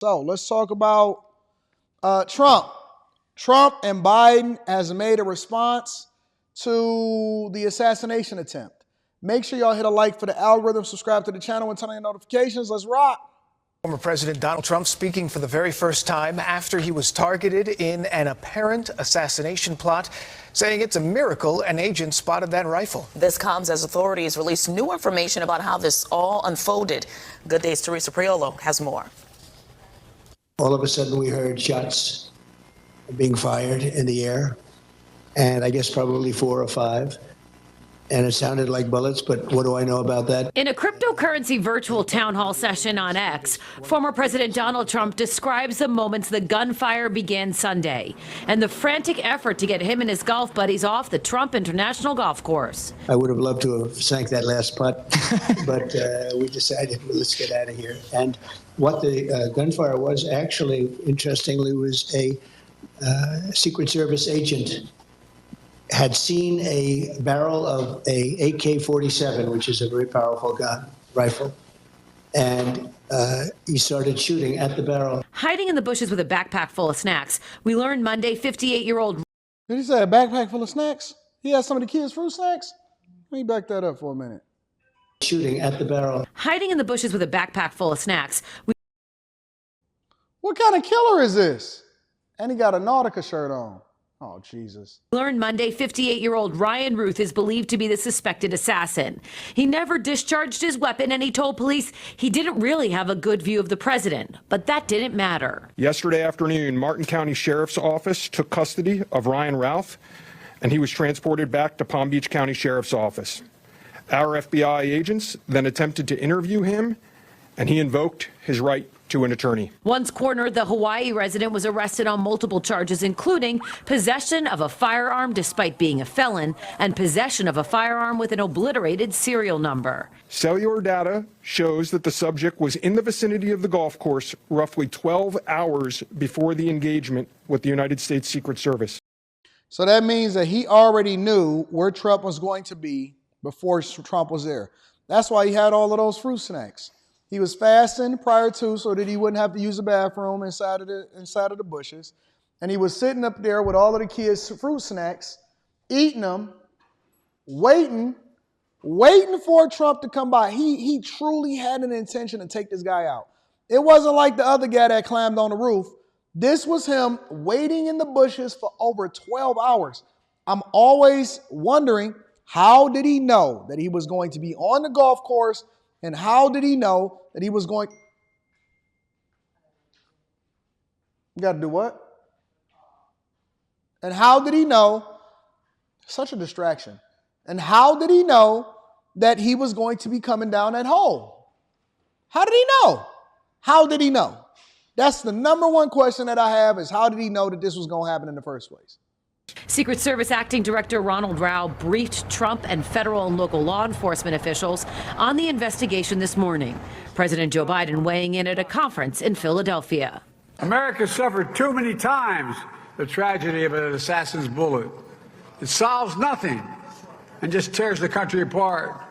So let's talk about Trump. Trump and Biden has made a response to the assassination attempt. Make sure y'all hit a like for the algorithm, subscribe to the channel, and turn on your notifications. Let's rock. Former President Donald Trump speaking for the very first time after he was targeted in an apparent assassination plot, saying it's a miracle an agent spotted that rifle. This comes as authorities release new information about how this all unfolded. Good Day's Teresa Priolo has more. All of a sudden, we heard shots being fired in the air, and I guess probably 4 or 5. And it sounded like bullets, but what do I know about that? In a cryptocurrency virtual town hall session on X, former President Donald Trump describes the moments the gunfire began Sunday and the frantic effort to get him and his golf buddies off the Trump International Golf Course. I would have loved to have sank that last putt, but we decided, well, let's get out of here. And what the gunfire was actually, interestingly, was a Secret Service agent had seen a barrel of a AK-47, which is a very powerful rifle, and he started shooting at the barrel. Hiding in the bushes with a backpack full of snacks, we learned Monday 58-year-old. Did he say a backpack full of snacks? He had some of the kids' fruit snacks? Let me back that up for a minute. Shooting at the barrel. Hiding in the bushes with a backpack full of snacks. What kind of killer is this? And he got a Nautica shirt on. Oh, Jesus. Learned Monday 58-year-old Ryan Ruth is believed to be the suspected assassin. He never discharged his weapon, and he told police he didn't really have a good view of the president. But that didn't matter. Yesterday afternoon, Martin County Sheriff's Office took custody of Ryan Routh, and he was transported back to Palm Beach County Sheriff's Office. Our FBI agents then attempted to interview him, and he invoked his right to an attorney. Once cornered, the Hawaii resident was arrested on multiple charges, including possession of a firearm despite being a felon and possession of a firearm with an obliterated serial number. Cellular data shows that the subject was in the vicinity of the golf course roughly 12 hours before the engagement with the United States Secret Service. So that means that he already knew where Trump was going to be before Trump was there. That's why he had all of those fruit snacks. He was fasting prior to so that he wouldn't have to use the bathroom inside of the bushes. And he was sitting up there with all of the kids' fruit snacks, eating them, waiting for Trump to come by. He truly had an intention to take this guy out. It wasn't like the other guy that climbed on the roof. This was him waiting in the bushes for over 12 hours. I'm always wondering, how did he know that he was going to be on the golf course? And how did he know that he was going? You got to do what? And how did he know? Such a distraction. And how did he know that he was going to be coming down that hole? How did he know? How did he know? That's the number one question that I have, is how did he know that this was going to happen in the first place? Secret Service Acting Director Ronald Rao briefed Trump and federal and local law enforcement officials on the investigation this morning. President Joe Biden weighing in at a conference in Philadelphia. America suffered too many times the tragedy of an assassin's bullet. It solves nothing and just tears the country apart.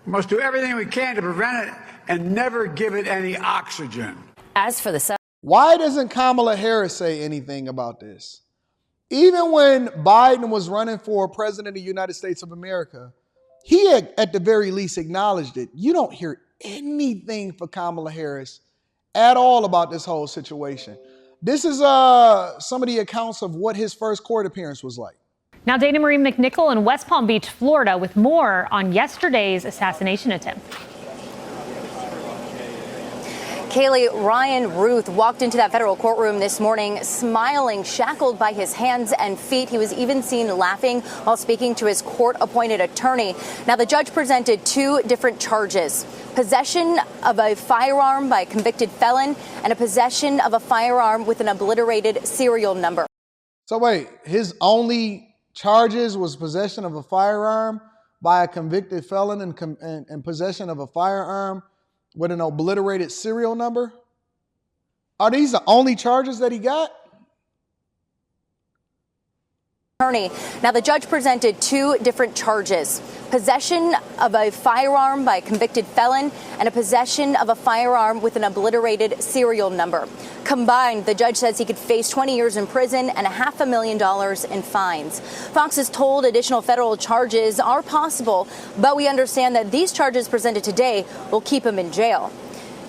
We must do everything we can to prevent it and never give it any oxygen. As for the Why doesn't Kamala Harris say anything about this? Even when Biden was running for president of the United States of America, he had at the very least acknowledged it. You don't hear anything for Kamala Harris at all about this whole situation. This is some of the accounts of what his first court appearance was like. Now, Dana Marie McNichol in West Palm Beach, Florida, with more on yesterday's assassination attempt. Kaylee, Ryan Ruth walked into that federal courtroom this morning smiling, shackled by his hands and feet. He was even seen laughing while speaking to his court-appointed attorney. Now, the judge presented 2 different charges: possession of a firearm by a convicted felon and a possession of a firearm with an obliterated serial number. So wait, his only charges was possession of a firearm by a convicted felon and possession of a firearm with an obliterated serial number? Are these the only charges that he got? Now, the judge presented two different charges: possession of a firearm by a convicted felon and a possession of a firearm with an obliterated serial number. Combined, the judge says he could face 20 years in prison and $500,000 in fines. Fox is told additional federal charges are possible, but we understand that these charges presented today will keep him in jail.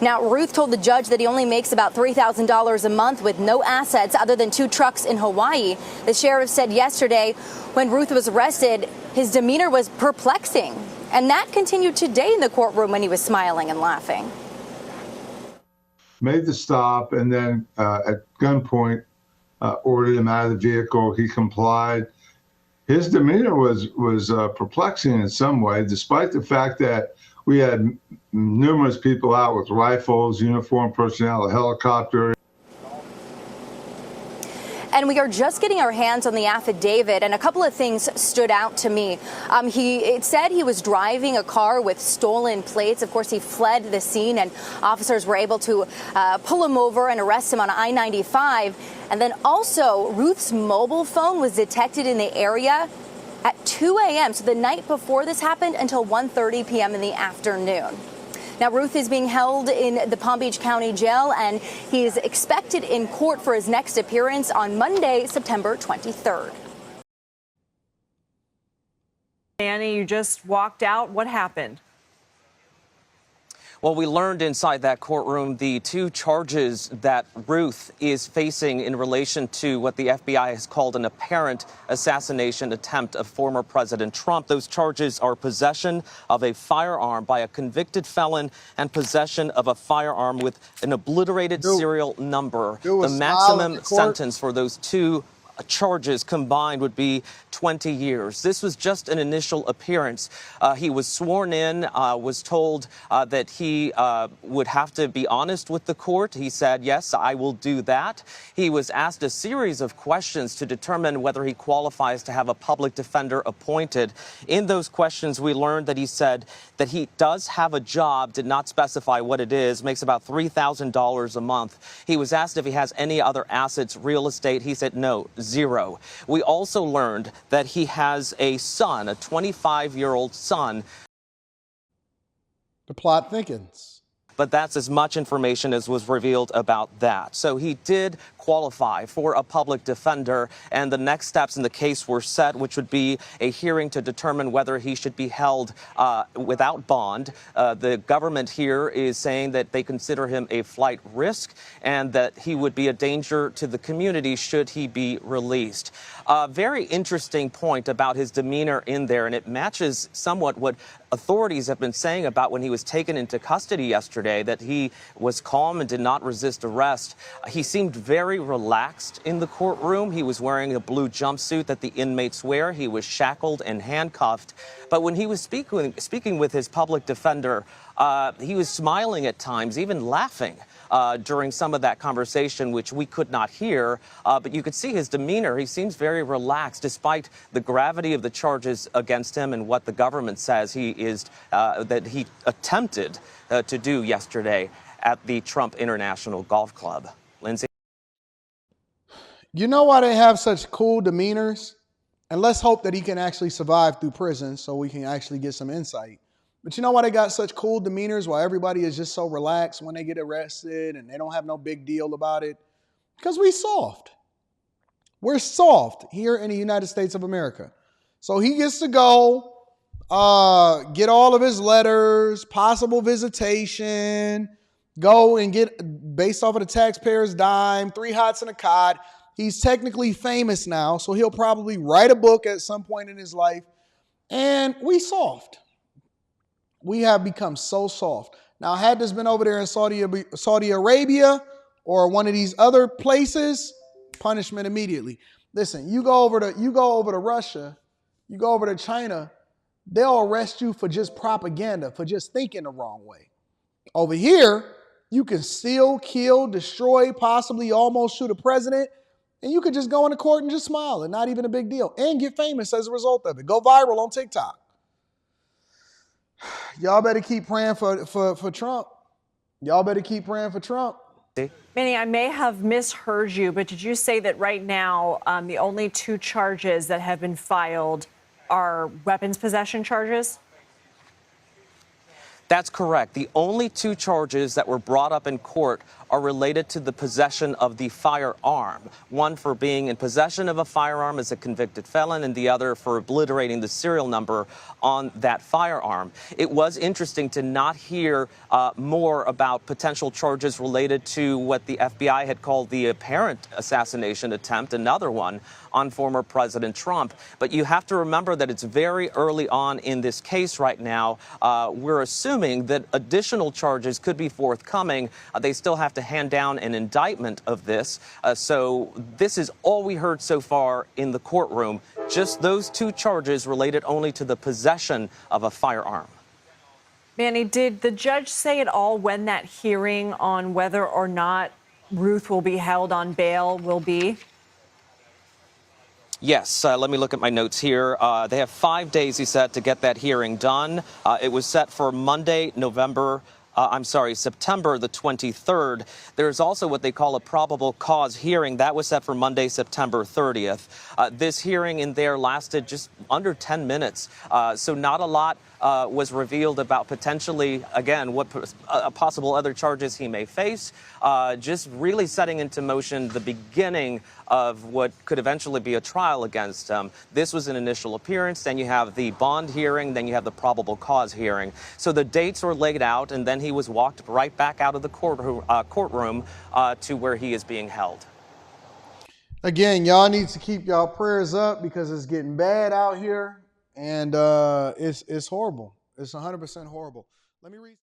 Now, Ruth told the judge that he only makes about $3,000 a month with no assets other than two trucks in Hawaii. The sheriff said yesterday when Ruth was arrested, his demeanor was perplexing. And that continued today in the courtroom when he was smiling and laughing. Made the stop and then at gunpoint ordered him out of the vehicle. He complied. His demeanor was perplexing in some way, despite the fact that we had numerous people out with rifles, uniformed personnel, a helicopter. And we are just getting our hands on the affidavit, and a couple of things stood out to me. It said he was driving a car with stolen plates. Of course, he fled the scene, and officers were able to pull him over and arrest him on I-95. And then also, Ruth's mobile phone was detected in the area at 2 a.m., so the night before this happened, until 1:30 p.m. in the afternoon. Now, Ruth is being held in the Palm Beach County Jail, and he is expected in court for his next appearance on Monday, September 23rd. Annie, you just walked out. What happened? Well, we learned inside that courtroom the two charges that Ruth is facing in relation to what the FBI has called an apparent assassination attempt of former President Trump. Those charges are possession of a firearm by a convicted felon and possession of a firearm with an obliterated serial number. The maximum sentence for those two charges combined would be 20 years. This was just an initial appearance. He was sworn in, was told that he would have to be honest with the court. He said, yes, I will do that. He was asked a series of questions to determine whether he qualifies to have a public defender appointed. In those questions, we learned that he said that he does have a job, did not specify what it is, makes about $3,000 a month. He was asked if he has any other assets, real estate. He said no, zero. We also learned that he has a son, a 25-year-old son. The plot thickens. But that's as much information as was revealed about that. So he did qualify for a public defender, and the next steps in the case were set, which would be a hearing to determine whether he should be held without bond. The government here is saying that they consider him a flight risk and that he would be a danger to the community should he be released. A very interesting point about his demeanor in there, and it matches somewhat what authorities have been saying about when he was taken into custody yesterday, that he was calm and did not resist arrest. He seemed very relaxed in the courtroom. He was wearing a blue jumpsuit that the inmates wear. He was shackled and handcuffed. But when he was speaking with his public defender, he was smiling at times, even laughing during some of that conversation, which we could not hear. But you could see his demeanor. He seems very relaxed, despite the gravity of the charges against him and what the government says that he attempted to do yesterday at the Trump International Golf Club. Lindsay? You know why they have such cool demeanors? And let's hope that he can actually survive through prison so we can actually get some insight. But you know why they got such cool demeanors, why everybody is just so relaxed when they get arrested and they don't have no big deal about it? Because we soft. We're soft here in the United States of America. So he gets to go, get all of his letters, possible visitation, go and get, based off of the taxpayer's dime, 3 hots and a cot. He's technically famous now, so he'll probably write a book at some point in his life. And we soft. We have become so soft. Now, had this been over there in Saudi Arabia or one of these other places, punishment immediately. Listen, you go over to Russia, you go over to China, they'll arrest you for just propaganda, for just thinking the wrong way. Over here, you can steal, kill, destroy, possibly almost shoot a president, and you could just go into court and just smile and not even a big deal and get famous as a result of it. Go viral on TikTok. Y'all better keep praying for Trump. Y'all better keep praying for Trump. Manny, I may have misheard you, but did you say that right now the only 2 charges that have been filed are weapons possession charges? That's correct. The only 2 charges that were brought up in court are related to the possession of the firearm. One for being in possession of a firearm as a convicted felon, and the other for obliterating the serial number on that firearm. It was interesting to not hear more about potential charges related to what the FBI had called the apparent assassination attempt, another one on former President Trump. But you have to remember that it's very early on in this case right now. We're assuming that additional charges could be forthcoming. They still have to hand down an indictment of this. So this is all we heard so far in the courtroom, just those 2 charges related only to the possession of a firearm. Manny, did the judge say at all when that hearing on whether or not Ruth will be held on bail will be? Yes, let me look at my notes here. They have 5 days, he said, to get that hearing done. It was set for Monday, September the 23rd. There's also what they call a probable cause hearing. That was set for Monday, September 30th. This hearing in there lasted just under 10 minutes. So not a lot was revealed about potentially, again, what possible other charges he may face. Just really setting into motion the beginning of what could eventually be a trial against him. This was an initial appearance, then you have the bond hearing, then you have the probable cause hearing. So the dates were laid out, and then he was walked right back out of the courtroom to where he is being held. Again, y'all need to keep y'all prayers up because it's getting bad out here, and it's horrible. It's 100% horrible. Let me read.